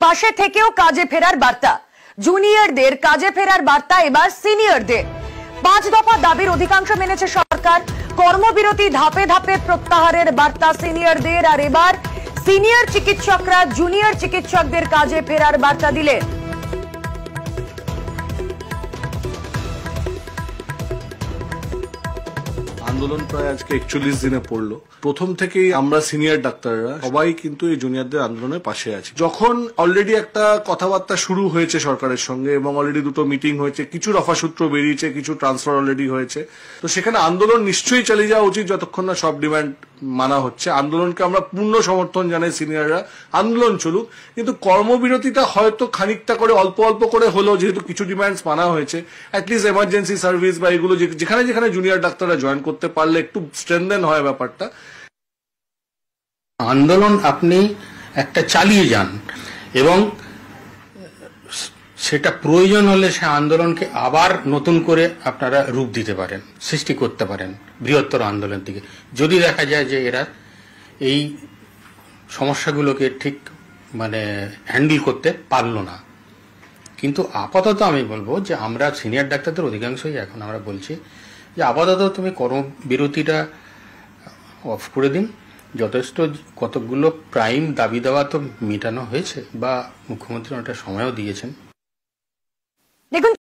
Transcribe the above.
পাশে থেকেও কাজে ফেরার বার্তা। জুনিয়রদের কাজে ফেরার বার্তা এবার সিনিয়রদের। 5 দফা দাবির অধিকাংশ মেনেছে সরকার। কর্মবিরতি ধাপে ধাপে প্রত্যাহারের বার্তা সিনিয়রদের। আর এবার সিনিয়র চিকিৎসকরা জুনিয়র চিকিৎসকদের কাজে ফেরার বার্তা দিলে আন্দোলন প্রায় আজকে 41 দিনে পড়লো। প্রথম থেকেই আমরা সিনিয়র ডাক্তাররা সবাই কিন্তু এই জুনিয়রদের আন্দোলনের পাশে আছি। যখন অলরেডি একটা কথাবার্তা শুরু হয়েছে সরকারের সঙ্গে এবং অলরেডি 2টো মিটিং হয়েছে, কিছু রফাসূত্র বেরিয়েছে, কিছু ট্রান্সফার অলরেডি হয়েছে, তো সেখানে আন্দোলন নিশ্চয়ই চালিয়ে যাওয়া উচিত যতক্ষণ না সব ডিমান্ড মানা হচ্ছে। আন্দোলনকে আমরা পূর্ণ সমর্থন জানাই, সিনিয়ররা আন্দোলন চলুক, কিন্তু কর্মবিরতিটা হয়তো খানিকটা করে অল্প অল্প করে হলেও, যেহেতু কিছু ডিমান্ডস মানা হয়েছে, অ্যাটলিস্ট এমার্জেন্সি সার্ভিস বা এগুলো যেখানে যেখানে জুনিয়র ডাক্তাররা জয়েন করতে পারলে একটু স্ট্রেনদেন হয় ব্যাপারটা। আন্দোলন আপনি একটা চালিয়ে যান এবং সেটা প্রয়োজন হলে সে আন্দোলনকে আবার নতুন করে আপনারা রূপ দিতে পারেন, সৃষ্টি করতে পারেন বৃহত্তর আন্দোলন থেকে, যদি দেখা যায় যে এরা এই সমস্যাগুলোকে ঠিক হ্যান্ডেল করতে পারলো না। কিন্তু আপাতত আমি বলবো যে আমরা সিনিয়র ডাক্তারদের অধিকাংশই এখন আমরা বলছি যে আপাতত তুমি কর্মবিরতিটা অফ করে দিন। যথেষ্ট কতগুলো প্রাইম দাবি দেওয়া তো মেটানো হয়েছে, বা মুখ্যমন্ত্রী অনেকটা সময়ও দিয়েছেন। দেখুন